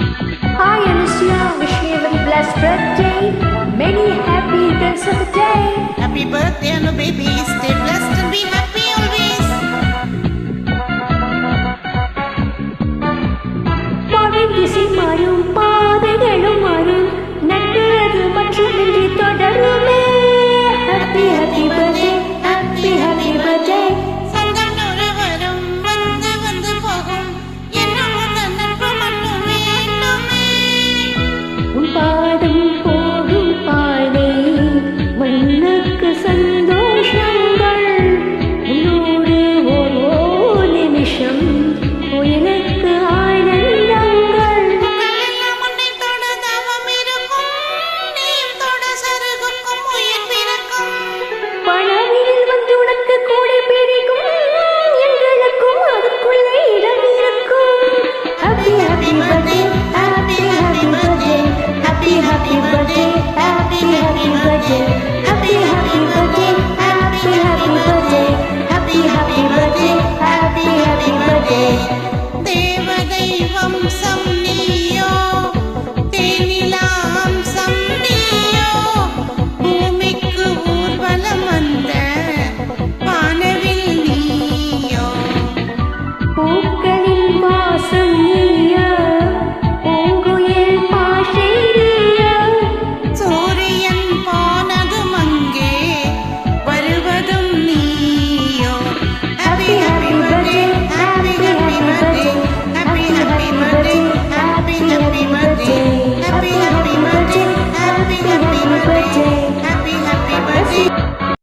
Hi Anushya, wishing you a very blessed birthday. Many happy returns of the day. Happy birthday, Anu baby. Stay blessed and be happy always. பாடும் திசை மாறும் பாதைகளும் மாறும் நட்பு அது மட்டுமின்றி தொடருமே. Happy happy birthday.